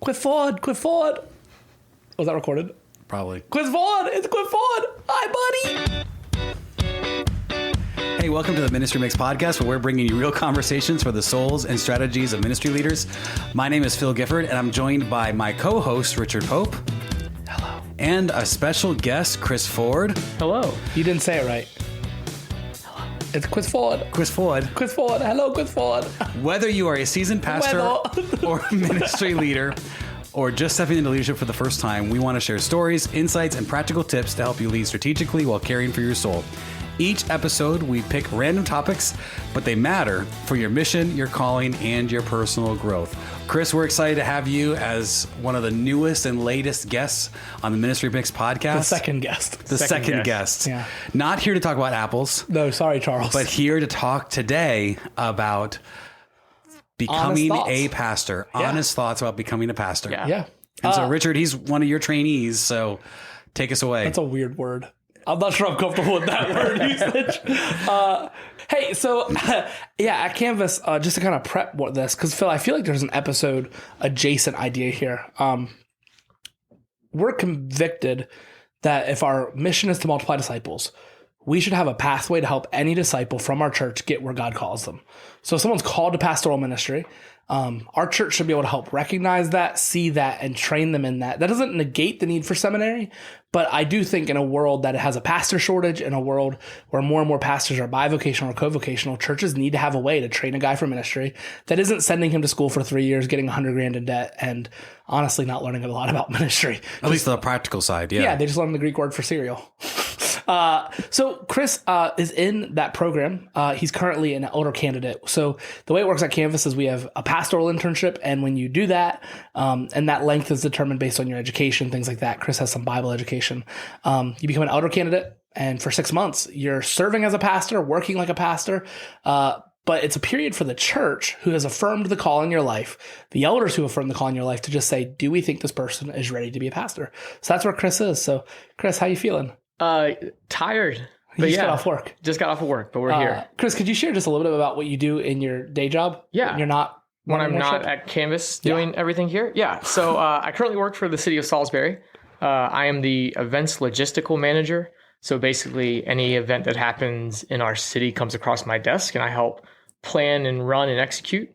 Quiz Ford. Was that recorded? Probably. Quiz Ford. It's Quiz Ford. Hi, buddy. Hey, welcome to the Ministry Mix podcast, where we're bringing you real conversations for the souls and strategies of ministry leaders. My name is Phil Gifford, and I'm joined by my co-host, Richard Pope. Hello. And a special guest, Chris Ford. Hello. You didn't say it right. Hello. It's Quiz Ford. Chris Ford. Quiz Ford. Hello, Quiz Ford. Whether you are a seasoned pastor or ministry leader, or just stepping into leadership for the first time, we want to share stories, insights, and practical tips to help you lead strategically while caring for your soul. Each episode, we pick random topics, but they matter for your mission, your calling, and your personal growth. Chris, we're excited to have you as one of the newest and latest guests on the Ministry Mix podcast. The second guest. The second guest. Yeah. Not here to talk about apples. No, sorry, Charles. But here to talk today about becoming a pastor. Yeah. Honest thoughts about becoming a pastor. Yeah. And so, Richard, he's one of your trainees, so take us away. That's a weird word. I'm not sure I'm comfortable with that word usage. Hey, so at Canvas, just to kind of prep this, because Phil, I feel like there's an episode adjacent idea here. We're convicted that if our mission is to multiply disciples, we should have a pathway to help any disciple from our church get where God calls them. So if someone's called to pastoral ministry, our church should be able to help recognize that, see that, and train them in that. That doesn't negate the need for seminary, but I do think in a world that has a pastor shortage, in a world where more and more pastors are bivocational or co-vocational, churches need to have a way to train a guy for ministry that isn't sending him to school for 3 years, getting $100,000 in debt, and honestly not learning a lot about ministry. At least the practical side, yeah. Yeah, they just learn the Greek word for cereal. So Chris is in that program. He's currently an elder candidate. So the way it works at Canvas is we have a pastoral internship, and when you do that, and that length is determined based on your education, things like that. Chris has some Bible education. You become an elder candidate, and for 6 months, you're serving as a pastor, working like a pastor. But it's a period for the church who has affirmed the call in your life, the elders who affirm the call in your life, to just say, do we think this person is ready to be a pastor? So that's where Chris is. So Chris, how you feeling? Tired. You just got off work. Just got off of work, but we're here. Chris, could you share just a little bit about what you do in your day job? Yeah. You're not when I'm not at Canvas doing everything here. Yeah. So I currently work for the city of Salisbury. I am the events logistical manager. So basically any event that happens in our city comes across my desk, and I help plan and run and execute.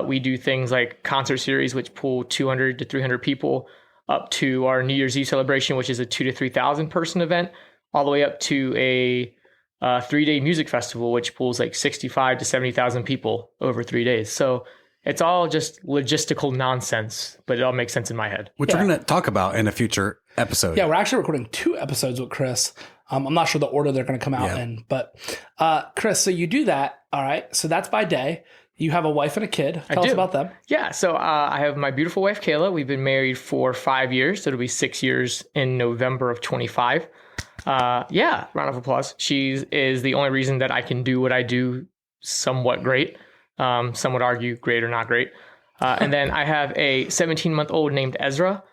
We do things like concert series, which pull 200 to 300 people, up to our New Year's Eve celebration, which is a 2,000 to 3,000 person event, all the way up to a 3-day music festival, which pulls like 65 to 70,000 people over 3 days. So it's all just logistical nonsense, but it all makes sense in my head. Which we're going to talk about in a future episode. Yeah, we're actually recording 2 episodes with Chris. I'm not sure the order they're going to come out in, but Chris, so you do that. All right. So that's by day. You have a wife and a kid. Tell us about them. Yeah. So I have my beautiful wife, Kayla. We've been married for 5 years. So it'll be 6 years in November of 25. Round of applause. She is the only reason that I can do what I do somewhat great. Some would argue great or not great. And then I have a 17-month-old named Ezra,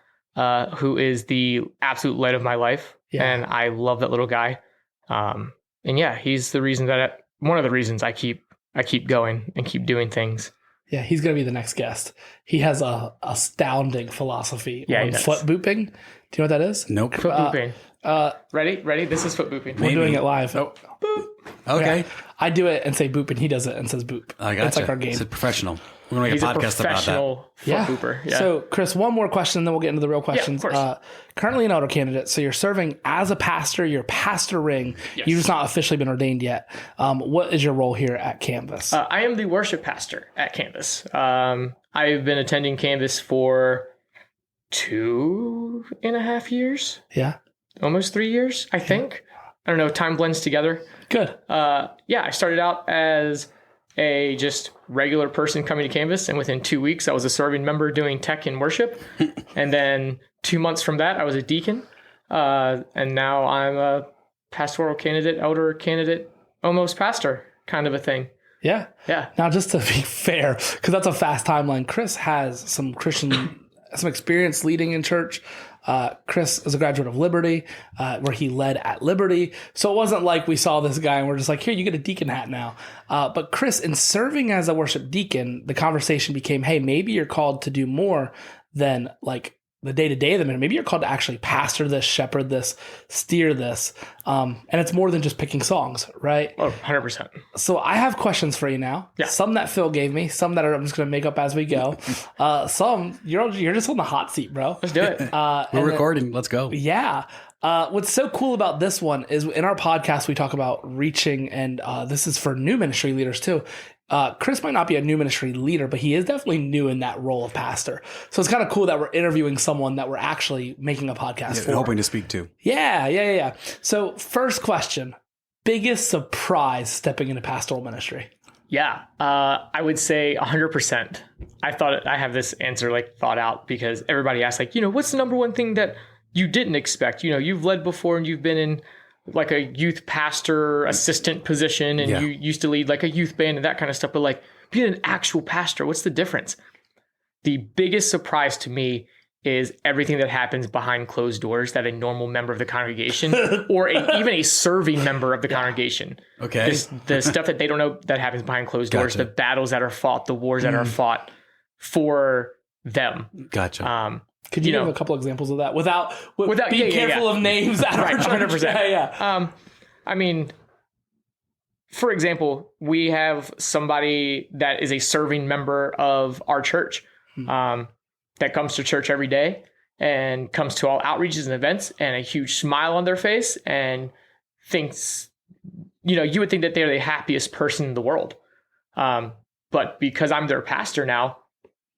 who is the absolute light of my life. Yeah. And I love that little guy. He's the reason one of the reasons I keep going and keep doing things. Yeah, he's going to be the next guest. He has a astounding philosophy on foot booping. Do you know what that is? Nope. Foot booping. Ready? This is foot booping. We're doing it live. Oh. Boop. Okay. Yeah. I do it and say boop, and he does it and says boop. I got It's like our game. It's a professional. We're going to make a podcast about that. Professional foot booper. Yeah. So, Chris, one more question, then we'll get into the real questions. Yeah, of course. Currently an elder candidate, so you're serving as a pastor. You're pastoring. Yes. You've just not officially been ordained yet. What is your role here at Canvas? I am the worship pastor at Canvas. I've been attending Canvas for 2.5 years. Yeah. Almost 3 years, I think. I don't know. Time blends together. Good. I started out as a just regular person coming to Canvas, and within 2 weeks, I was a serving member doing tech and worship. And then 2 months from that, I was a deacon. And now I'm a pastoral candidate, elder candidate, almost pastor kind of a thing. Yeah. Yeah. Now, just to be fair, because that's a fast timeline, Chris has some experience leading in church. Chris is a graduate of Liberty, where he led at Liberty. So it wasn't like we saw this guy and we're just like, here, you get a deacon hat now. But Chris, in serving as a worship deacon, the conversation became, hey, maybe you're called to do more than like the day-to-day of the ministry. Maybe you're called to actually pastor this, shepherd this, steer this. And it's more than just picking songs, right? Oh, 100%. So I have questions for you now. Yeah. Some that Phil gave me, some that I'm just going to make up as we go. Some, you're just on the hot seat, bro. Let's do it. We're recording. Let's go. Yeah. What's so cool about this one is in our podcast, we talk about reaching, and this is for new ministry leaders too. Chris might not be a new ministry leader, but he is definitely new in that role of pastor. So it's kind of cool that we're interviewing someone that we're actually making a podcast for. Hoping to speak to. Yeah. So first question, biggest surprise stepping into pastoral ministry? Yeah, I would say 100%. I have this answer like thought out because everybody asks like, what's the number one thing that you didn't expect? You've led before and you've been in like a youth pastor assistant position and you used to lead like a youth band and that kind of stuff. But like being an actual pastor, what's the difference? The biggest surprise to me is everything that happens behind closed doors that a normal member of the congregation or even a serving member of the congregation. Okay. The stuff that they don't know that happens behind closed doors, the battles that are fought, the wars that are fought for them. Gotcha. Could you give a couple examples of that without being careful of names? Right, 100%. Yeah. I mean, for example, we have somebody that is a serving member of our church that comes to church every day and comes to all outreaches and events and a huge smile on their face and thinks, you would think that they're the happiest person in the world. But because I'm their pastor now,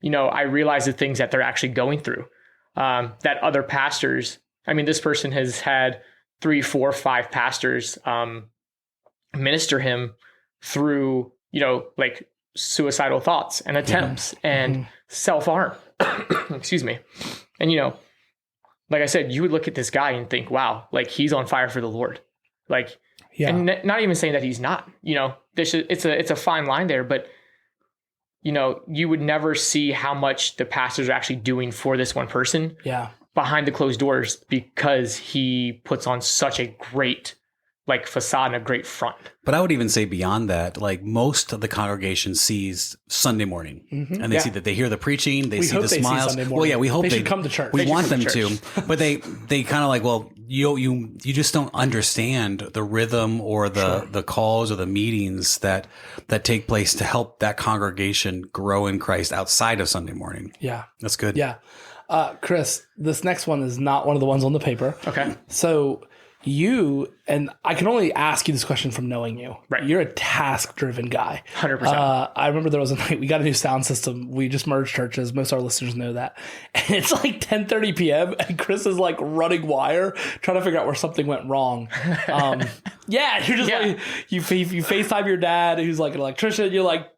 I realize the things that they're actually going through. That other pastors, this person has had 3, 4, 5 pastors minister him through, like suicidal thoughts and attempts and self-harm. Excuse me. And, like I said, you would look at this guy and think, wow, like he's on fire for the Lord. Like, and not even saying that he's not, it's a fine line there, but you would never see how much the pastors are actually doing for this one person behind the closed doors because he puts on such a great like facade and a great front. But I would even say beyond that, like most of the congregation sees Sunday morning and they see that they hear the preaching, they see the smiles. Well, yeah, we hope they should come to church. We want them to, but they kind of like, well, you just don't understand the rhythm or the calls or the meetings that take place to help that congregation grow in Christ outside of Sunday morning. Yeah. That's good. Yeah. Chris, this next one is not one of the ones on the paper. Okay. So you, and I can only ask you this question from knowing you. Right. You're a task-driven guy. 100%. I remember there was a night we got a new sound system. We just merged churches. Most of our listeners know that. And it's like 10:30 p.m. and Chris is like running wire, trying to figure out where something went wrong. You're just like, you FaceTime your dad, who's like an electrician. You're like,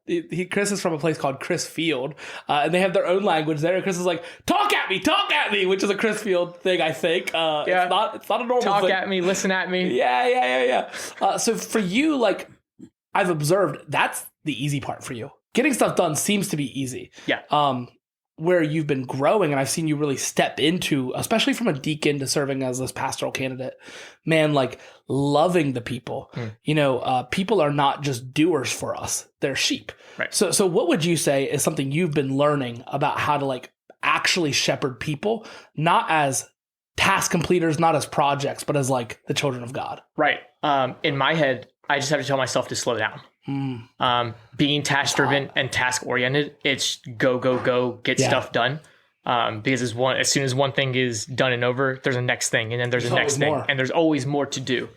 Chris is from a place called Chris Field, and they have their own language there. And Chris is like, talk at me, which is a Chris Field thing, I think. It's not a normal talk thing. At me, listen at me. Yeah. So for you, like I've observed, that's the easy part for you. Getting stuff done seems to be easy. Yeah. Where you've been growing, and I've seen you really step into, especially from a deacon to serving as this pastoral candidate, man, like loving the people. People are not just doers for us; they're sheep. Right. So what would you say is something you've been learning about how to like actually shepherd people, not as task completers, not as projects, but as like the children of God? Right. In my head, I just have to tell myself to slow down. Being task driven and task oriented, it's go, get stuff done. Because as soon as one thing is done and over, there's a next thing, and then there's a next thing, and there's always more to do.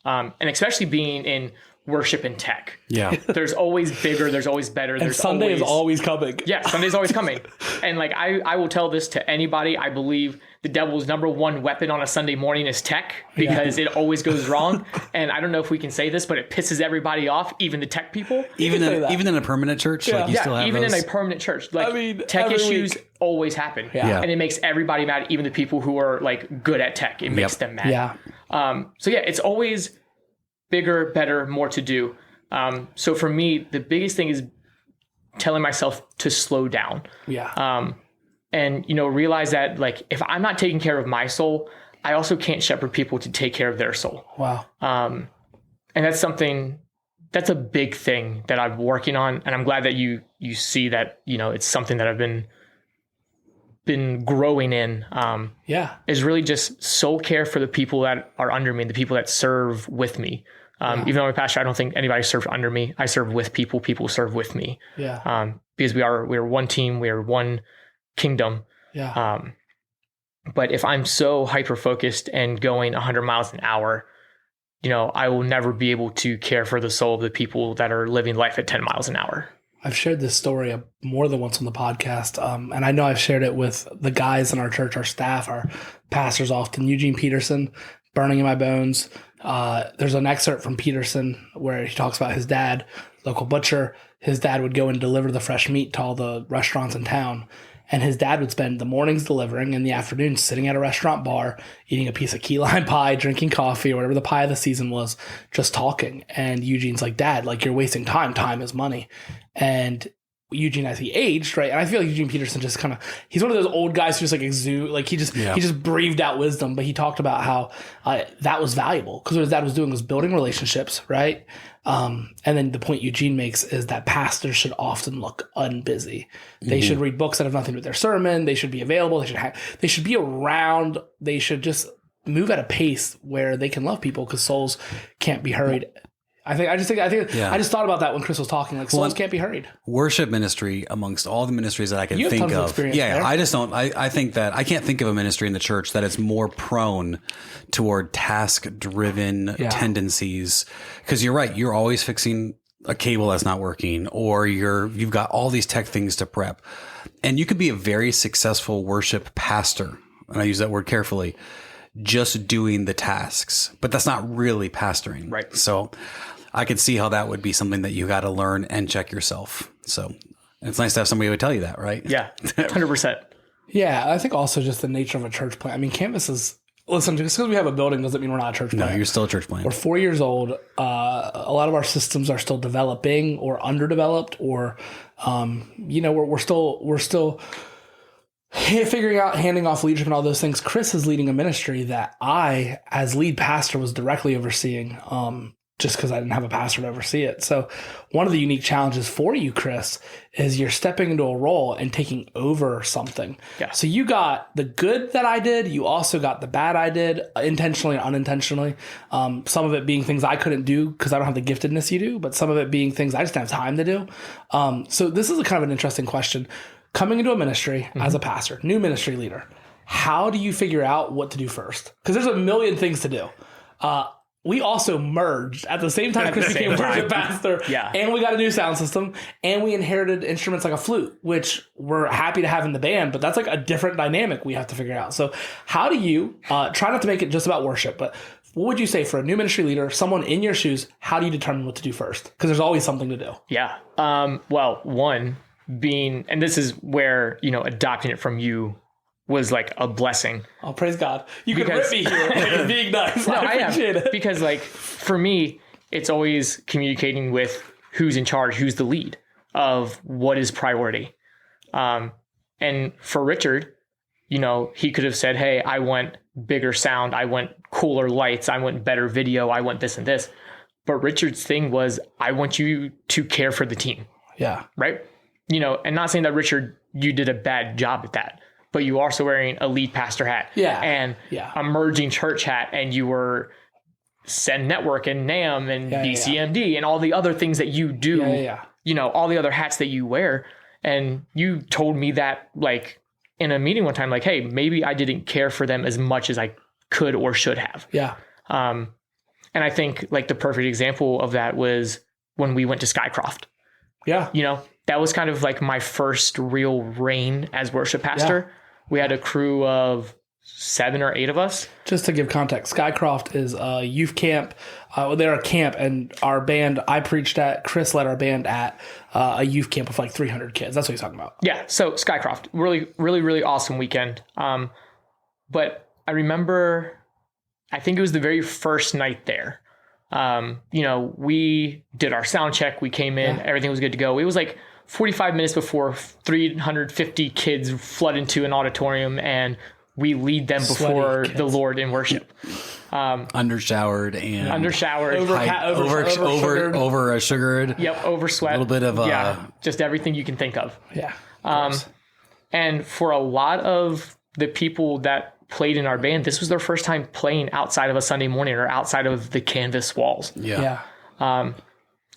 And especially being in worship and tech. Yeah. There's always bigger, there's always better. And Sunday is always coming. Yeah, Sunday's always coming. And like I will tell this to anybody. I believe the devil's number one weapon on a Sunday morning is tech, because it always goes wrong. And I don't know if we can say this, but it pisses everybody off, even the tech people. Even in a permanent church, like you still have even those? in a permanent church, like tech issues always happen, and it makes everybody mad. Even the people who are like good at tech, it makes them mad. So it's always bigger, better, more to do. So for me, the biggest thing is telling myself to slow down. And, realize that like, if I'm not taking care of my soul, I also can't shepherd people to take care of their soul. Wow. And that's a big thing that I'm working on. And I'm glad that you see that, it's something that I've been been growing in is really just soul care for the people that are under me, the people that serve with me. Even though I'm a pastor, I don't think anybody serves under me. I serve with people. People serve with me. Yeah. Because we're one team. We are one kingdom. Yeah. But if I'm so hyper focused and going 100 miles an hour, I will never be able to care for the soul of the people that are living life at 10 miles an hour. I've shared this story more than once on the podcast. And I know I've shared it with the guys in our church, our staff, our pastors often. Eugene Peterson, Burning in My Bones. There's an excerpt from Peterson where he talks about his dad, local butcher. His dad would go and deliver the fresh meat to all the restaurants in town. And his dad would spend the mornings delivering and the afternoons sitting at a restaurant bar, eating a piece of key lime pie, drinking coffee or whatever the pie of the season was, just talking. And Eugene's like, Dad, like, you're wasting time. Time is money. And Eugene, as he aged, right? And I feel like Eugene Peterson just he's one of those old guys who just like exude, like he just breathed out wisdom. But he talked about how that was valuable because what his dad was doing was building relationships, right? And then the point Eugene makes is that pastors should often look unbusy. They should read books that have nothing to do with their sermon. They should be available. They should be around. They should just move at a pace where they can love people because souls can't be hurried. I just thought about that when Chris was talking. Like, souls can't be hurried. Worship ministry, amongst all the ministries that I can You have think tons of of. experience Yeah, there. I just don't. I think that I can't think of a ministry in the church that is more prone toward task-driven tendencies. Because you're right, you're always fixing a cable that's not working, or you've got all these tech things to prep, and you could be a very successful worship pastor. And I use that word carefully. Just doing the tasks, but that's not really pastoring. Right. So I could see how that would be something that you got to learn and check yourself. So it's nice to have somebody who would tell you that, right? Yeah, 100%. Yeah, I think also just the nature of a church plant. I mean, Canvas is, listen, just because we have a building doesn't mean we're not a church plant. No, you're still a church plant. We're 4 years old. A lot of our systems are still developing or underdeveloped, or we're still figuring out handing off leadership and all those things. Chris is leading a ministry that I, as lead pastor, was directly overseeing, just because I didn't have a pastor to oversee it. So one of the unique challenges for you, Chris, is you're stepping into a role and taking over something. Yeah. So you got the good that I did. You also got the bad I did, intentionally and unintentionally. Some of it being things I couldn't do because I don't have the giftedness you do, but some of it being things I just didn't have time to do. So this is a kind of an interesting question. Coming into a ministry as a pastor, new ministry leader, how do you figure out what to do first? Because there's a million things to do. We also merged at the same time Chris became worship pastor, and we got a new sound system, and we inherited instruments like a flute, which we're happy to have in the band, but that's like a different dynamic we have to figure out. So how do you, try not to make it just about worship, but what would you say for a new ministry leader, someone in your shoes, how do you determine what to do first? Because there's always something to do. Yeah. Well, one being, and this is where, adopting it from you was like a blessing. Oh, praise God. You can rip me here, but you're being nice. No, I appreciate it. Because like for me, it's always communicating with who's in charge, who's the lead of what is priority. And for Richard, he could have said, hey, I want bigger sound. I want cooler lights. I want better video. I want this and this. But Richard's thing was, I want you to care for the team. Yeah. Right. And not saying that Richard, you did a bad job at that, but you were also wearing a lead pastor hat and a merging church hat, and you were Send Network and NAM and BCMD and all the other things that you do, all the other hats that you wear. And you told me that like in a meeting one time, like, hey, maybe I didn't care for them as much as I could or should have. Yeah. And I think like the perfect example of that was when we went to Skycroft. Yeah. That was kind of like my first real reign as worship pastor. Yeah. We had a crew of 7 or 8 of us. Just to give context, Skycroft is a youth camp. They're a camp, and our band I preached at, Chris led our band at a youth camp of like 300 kids. That's what he's talking about. Yeah. So Skycroft, really, really, really awesome weekend. But I remember, I think it was the very first night there. We did our sound check. We came in, everything was good to go. It was like 45 minutes before 350 kids flood into an auditorium, and we lead them before the Lord in worship. Undershowered, over sugared. Yep, over sweat. A little bit of just everything you can think of. Yeah. And for a lot of the people that played in our band, this was their first time playing outside of a Sunday morning or outside of the canvas walls. Yeah. And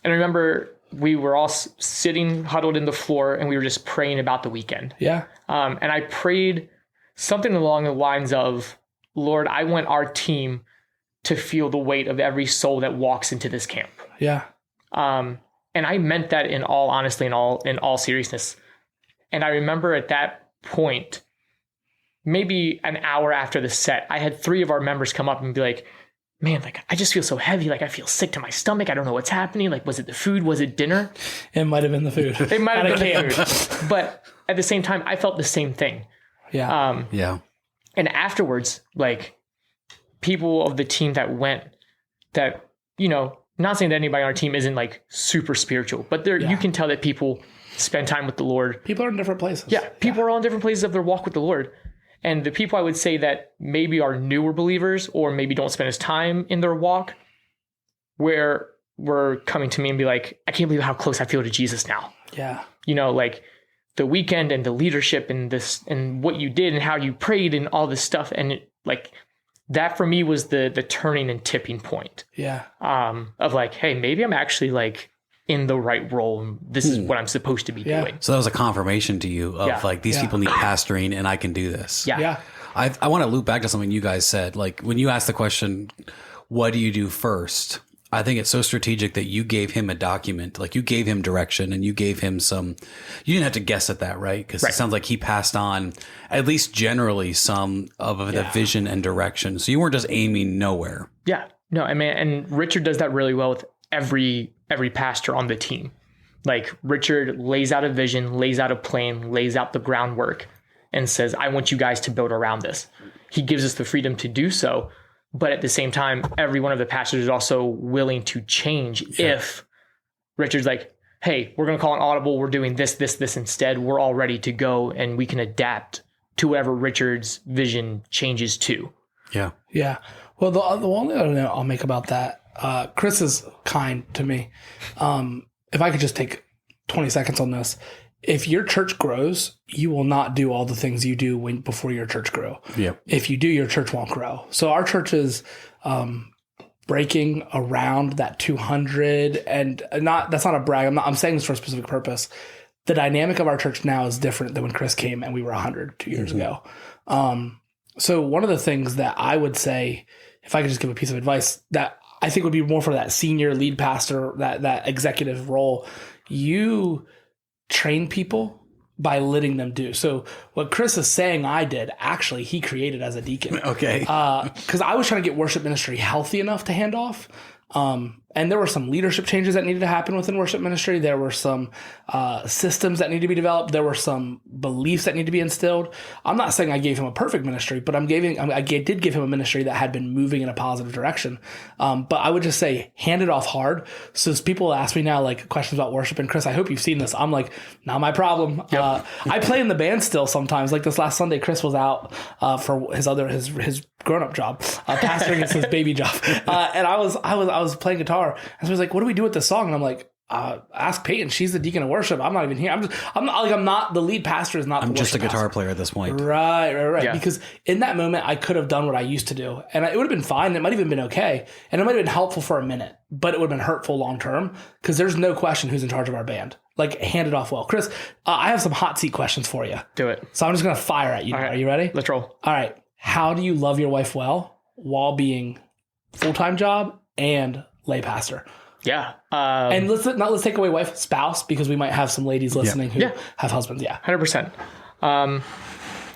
I remember we were all sitting huddled in the floor and we were just praying about the weekend. Yeah. And I prayed something along the lines of, Lord, I want our team to feel the weight of every soul that walks into this camp. Yeah. And I meant that in all honesty, in all seriousness. And I remember at that point, maybe an hour after the set, I had 3 of our members come up and be like, man, like, I just feel so heavy. Like, I feel sick to my stomach. I don't know what's happening. Like, was it the food? Was it dinner? It might have been the food. It might have been the food. But at the same time, I felt the same thing. Yeah. And afterwards, like, people of the team that went, that, you know, not saying that anybody on our team isn't like super spiritual, but you can tell that people spend time with the Lord. People are in different places. Yeah. People are all in different places of their walk with the Lord. And the people I would say that maybe are newer believers or maybe don't spend as time in their walk, where were coming to me and be like, I can't believe how close I feel to Jesus now. Yeah. You know, like the weekend and the leadership and this and what you did and how you prayed and all this stuff. And like that for me was the turning and tipping point. Yeah. Of like, hey, maybe I'm actually like in the right role. And this is what I'm supposed to be doing. So that was a confirmation to you of like, these people need pastoring and I can do this. Yeah. I want to loop back to something you guys said. Like when you asked the question, what do you do first? I think it's so strategic that you gave him a document, like you gave him direction and you gave him you didn't have to guess at that, right? Because it sounds like he passed on at least generally some of the vision and direction. So you weren't just aiming nowhere. Yeah. No, I mean, and Richard does that really well with every pastor on the team. Like Richard lays out a vision, lays out a plan, lays out the groundwork and says, I want you guys to build around this. He gives us the freedom to do so. But at the same time, every one of the pastors is also willing to change if Richard's like, hey, we're going to call an audible. We're doing this instead. We're all ready to go and we can adapt to whatever Richard's vision changes to. Yeah. Yeah. Well, the only other note I'll make about that, Chris is kind to me. If I could just take 20 seconds on this. If your church grows, you will not do all the things you do before your church grow. Yep. If you do, your church won't grow. So our church is breaking around that 200, and that's not a brag. I'm saying this for a specific purpose. The dynamic of our church now is different than when Chris came and we were 100 2 years ago. So one of the things that I would say, if I could just give a piece of advice that I think would be more for that senior lead pastor, that executive role, you train people by letting them do. So what Chris is saying I did, actually, he created as a deacon. Okay. Because I was trying to get worship ministry healthy enough to hand off. And there were some leadership changes that needed to happen within worship ministry. There were some systems that need to be developed. There were some beliefs that need to be instilled. I'm not saying I gave him a perfect ministry, but I did give him a ministry that had been moving in a positive direction. But I would just say hand it off hard. So as people ask me now, like questions about worship, and Chris, I hope you've seen this. I'm like, not my problem. Yep. I play in the band still sometimes. Like this last Sunday, Chris was out for his grown-up job. Pastoring is his baby job. And I was playing guitar. And so he was like, what do we do with this song? And I'm like, ask Peyton. She's the deacon of worship. I'm not even here. I'm not the lead pastor is not the I'm just a guitar pastor. player at this point. Right. Yeah. Because in that moment, I could have done what I used to do. And it would have been fine. It might have even been okay. And it might have been helpful for a minute, but it would have been hurtful long-term because there's no question who's in charge of our band. Like, hand it off well. Chris, I have some hot seat questions for you. Do it. So I'm just going to fire at you. Right. Are you ready? Let's roll. All right. How do you love your wife well while being full-time job and lay pastor? Yeah. And let's take away wife, spouse, because we might have some ladies listening who have husbands. Yeah. 100%.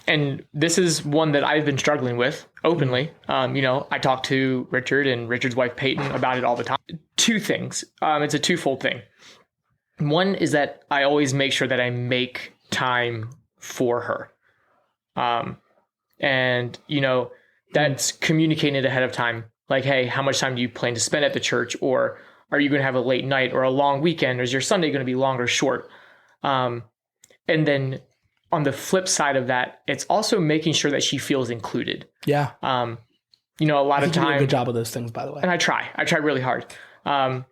And this is one that I've been struggling with openly. I talk to Richard and Richard's wife, Peyton, about it all the time. Two things. It's a twofold thing. One is that I always make sure that I make time for her. And that's communicated ahead of time. Like, hey, how much time do you plan to spend at the church? Or are you going to have a late night or a long weekend? Or is your Sunday going to be long or short? And then on the flip side of that, it's also making sure that she feels included. Yeah. A lot of You do time. a good job of those things, by the way. And I try really hard. My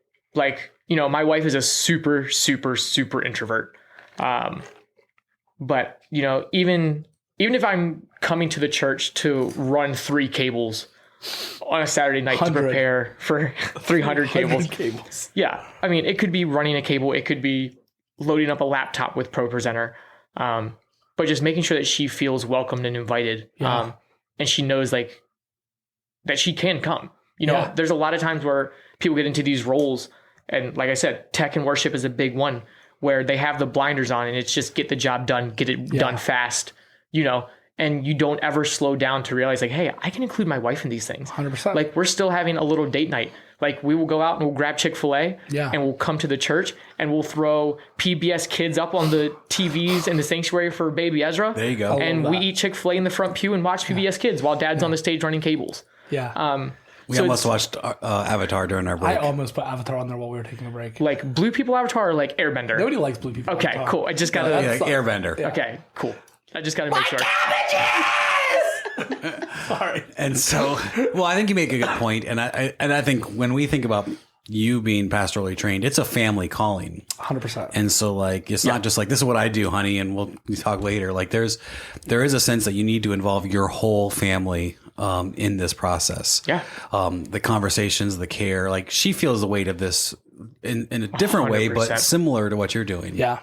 wife is a super, super, super introvert. But, even if I'm coming to the church to run 3 cables on a Saturday night to prepare for 300 cables. Yeah. I mean, it could be running a cable. It could be loading up a laptop with ProPresenter. But just making sure that she feels welcomed and invited. And she knows that she can come. There's a lot of times where people get into these roles. And like I said, tech and worship is a big one where they have the blinders on and it's just get the job done, get it done fast, and you don't ever slow down to realize hey, I can include my wife in these things. 100%. We're still having a little date night. We will go out and we'll grab Chick-fil-A and we'll come to the church and we'll throw PBS Kids up on the TVs in the sanctuary for baby Ezra. There you go. And we eat Chick-fil-A in the front pew and watch PBS Kids while Dad's on the stage running cables. Yeah. We almost watched Avatar during our break. I almost put Avatar on there while we were taking a break. Blue people Avatar or Airbender? Nobody likes blue people Okay, Avatar. cool. I just got to... Airbender. Yeah. Okay, cool. I just got to make sure. Sorry. And so, I think you make a good point. And I think when we think about you being pastorally trained, it's a family calling. 100%. And so it's not just this is what I do, honey, and we'll talk later. There is a sense that you need to involve your whole family in this process. Yeah. The conversations, the care, she feels the weight of this in a different 100%. Way, but similar to what you're doing. Yeah.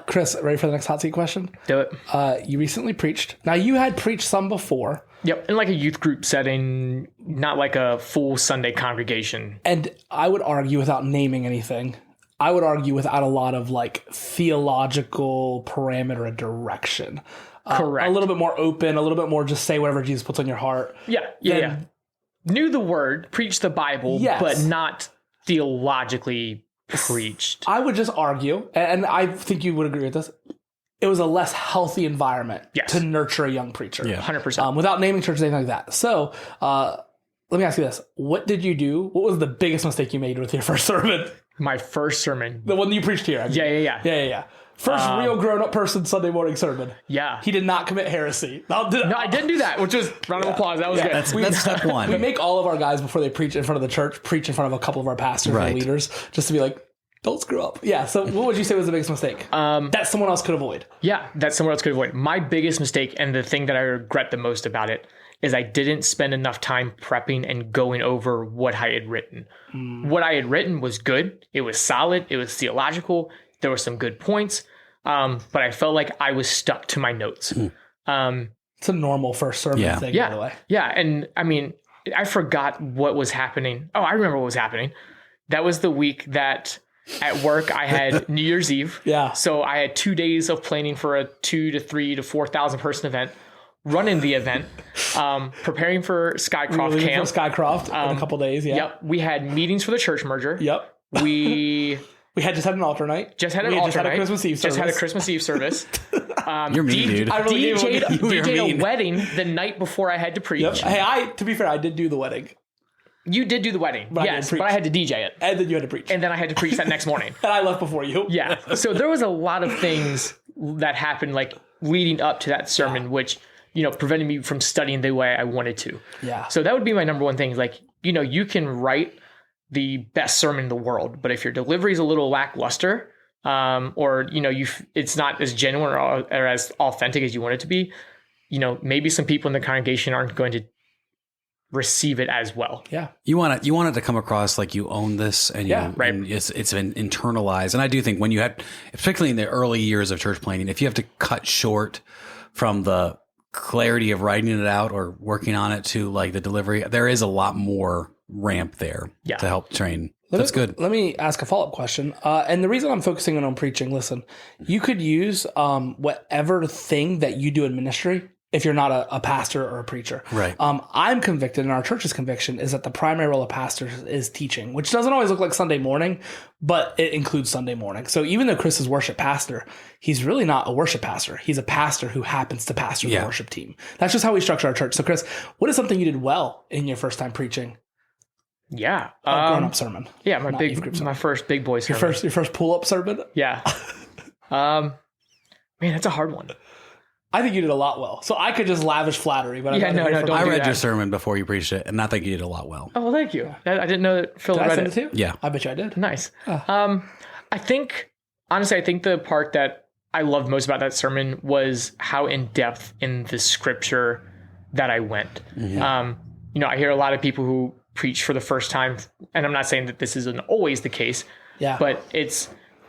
Chris, ready for the next hot seat question? Do it. You recently preached. Now, you had preached some before. Yep. In a youth group setting, not a full Sunday congregation. And I would argue, without naming anything, I would argue without a lot of theological parameter and direction. Correct. A little bit more open, a little bit more just say whatever Jesus puts on your heart. Yeah. Knew the word, preached the Bible, but not theologically preached. I would just argue, and I think you would agree with this, it was a less healthy environment to nurture a young preacher. Yeah. 100%. Without naming churches, anything like that. So let me ask you this. What did you do? What was the biggest mistake you made with your first sermon? My first sermon. The one you preached here. I mean. Yeah. First real grown-up person Sunday morning sermon. Yeah. He did not commit heresy. No, I didn't do that, which was round of applause. That was good. That's step one. We make all of our guys, before they preach in front of the church, preach in front of a couple of our pastors and leaders, just to be don't screw up. Yeah, so what would you say was the biggest mistake? That someone else could avoid. Yeah, that someone else could avoid. My biggest mistake, and the thing that I regret the most about it, is I didn't spend enough time prepping and going over what I had written. What I had written was good. It was solid. It was theological. There were some good points. But I felt like I was stuck to my notes. It's a normal first sermon thing, by the way. Yeah, and I mean, I forgot what was happening. Oh, I remember what was happening. That was the week that at work I had New Year's Eve. Yeah. So I had 2 days of planning for a 2,000 to 3,000 to 4,000 person event, running the event, preparing for Skycroft camp. For Skycroft in a couple days, Yep. We had meetings for the church merger. Yep. We had just had an altar night. Just had a Christmas Eve service. You're mean, dude. I really DJ'd a wedding the night before I had to preach. Yep. Hey, to be fair, I did do the wedding. You did do the wedding, but I had to DJ it. And then you had to preach. And then I had to preach that next morning. And I left before you. Yeah. So there was a lot of things that happened leading up to that sermon, which, prevented me from studying the way I wanted to. Yeah. So that would be my number one thing is you can write the best sermon in the world, but if your delivery is a little lackluster, or it's not as genuine or as authentic as you want it to be, maybe some people in the congregation aren't going to receive it as well. Yeah. You want it to come across like you own this and and it's been internalized. And I do think when you had, particularly in the early years of church planning, if you have to cut short from the clarity of writing it out or working on it to the delivery, there is a lot more ramp there to help train. That's good. Let me ask a follow-up question. And the reason I'm focusing on preaching, listen, you could use whatever thing that you do in ministry if you're not a pastor or a preacher. Right. I'm convicted, and our church's conviction is that the primary role of pastors is teaching, which doesn't always look like Sunday morning, but it includes Sunday morning. So even though Chris is worship pastor, he's really not a worship pastor. He's a pastor who happens to pastor the worship team. That's just how we structure our church. So Chris, what is something you did well in your first time preaching? Yeah. Grown-up sermon. Yeah, my first big boy sermon. Your first pull-up sermon? Yeah. Man, that's a hard one. I think you did a lot well. So I could just lavish flattery, but I read your sermon before you preached it, and I think you did a lot well. Oh, well, thank you. I didn't know that Phil read it too. Yeah, I bet you I did. Nice. I think honestly, the part that I loved most about that sermon was how in depth in the scripture that I went. I hear a lot of people who preach for the first time, and I'm not saying that this isn't always the case, but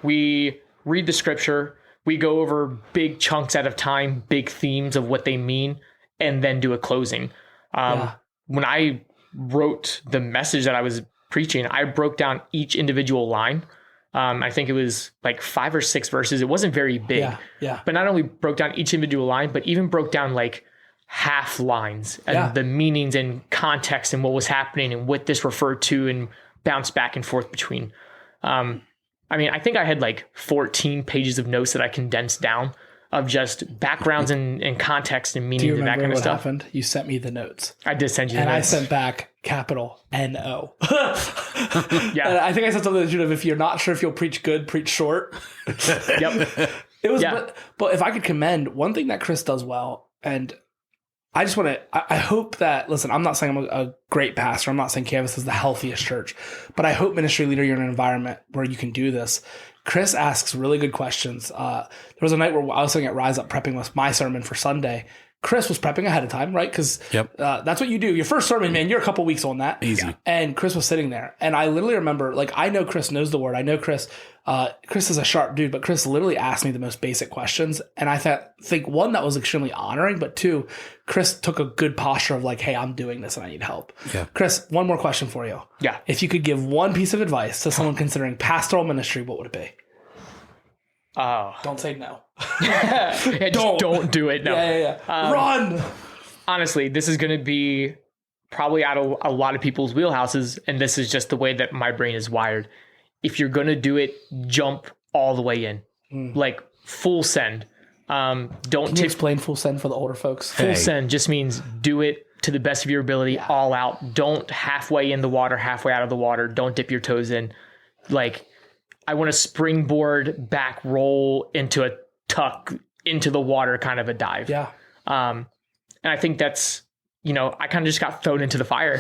we read the scripture, we go over big chunks at a time, big themes of what they mean, and then do a closing. When I wrote the message that I was preaching, I broke down each individual line. I think it was like 5 or 6 verses. It wasn't very big, but not only broke down each individual line, but even broke down like half lines and the meanings and context and what was happening and what this referred to, and bounced back and forth between. I think I had like 14 pages of notes that I condensed down of just backgrounds and context and meaning and that kind of stuff. Happened? You sent me the notes. I did send you the notes. And I sent back capital N-O. And I think I said something that if you're not sure if you'll preach good, preach short. Yep. It was, but if I could commend one thing that Chris does well, and I just want to, I hope that, listen, I'm not saying I'm a great pastor. I'm not saying Canvas is the healthiest church, but I hope ministry leader, you're in an environment where you can do this. Chris asks really good questions. There was a night where I was sitting at Rise Up prepping with my sermon for Sunday. Chris was prepping ahead of time, right? Because that's what you do. Your first sermon, man, you're a couple weeks on that. Easy. And Chris was sitting there. And I literally remember, like, I know Chris knows the word. I know Chris is a sharp dude, but Chris literally asked me the most basic questions. And I think one, that was extremely honoring, but two, Chris took a good posture of like, hey, I'm doing this and I need help. Yeah. Chris, one more question for you. Yeah. If you could give one piece of advice to someone considering pastoral ministry, what would it be? Don't say no. Don't do it. No. Yeah. Run. Honestly, this is going to be probably out of a lot of people's wheelhouses, and this is just the way that my brain is wired. If you're going to do it, jump all the way in, like full send. Can you explain full send for the older folks? Full send just means do it to the best of your ability, all out. Don't halfway in the water, halfway out of the water. Don't dip your toes in. Like, I want to springboard back roll into a tuck into the water kind of a dive. Yeah. And I think that's, I kind of just got thrown into the fire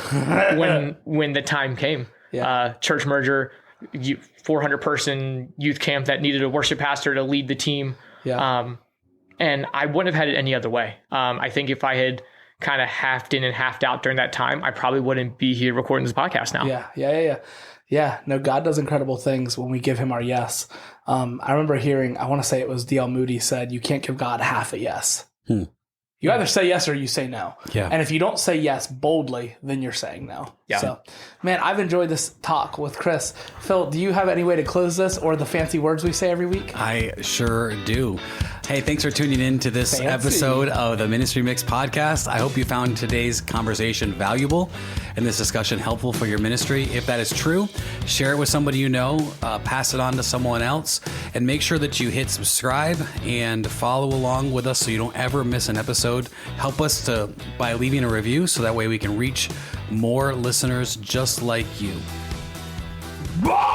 when the time came. Yeah. Church merger, 400 person youth camp that needed a worship pastor to lead the team. Yeah. And I wouldn't have had it any other way. I think if I had kind of halved in and halved out during that time, I probably wouldn't be here recording this podcast now. Yeah. No, God does incredible things when we give him our yes. I remember hearing, I want to say it was D.L. Moody said, you can't give God half a yes. You either say yes or you say no. Yeah. And if you don't say yes boldly, then you're saying no. Yeah. So, man, I've enjoyed this talk with Chris. Phil, do you have any way to close this or the fancy words we say every week? I sure do. Hey, thanks for tuning in to this episode of the Ministry Mix podcast. I hope you found today's conversation valuable and this discussion helpful for your ministry. If that is true, share it with somebody you know, pass it on to someone else, and make sure that you hit subscribe and follow along with us so you don't ever miss an episode. Help us by leaving a review so that way we can reach more listeners just like you. Bye!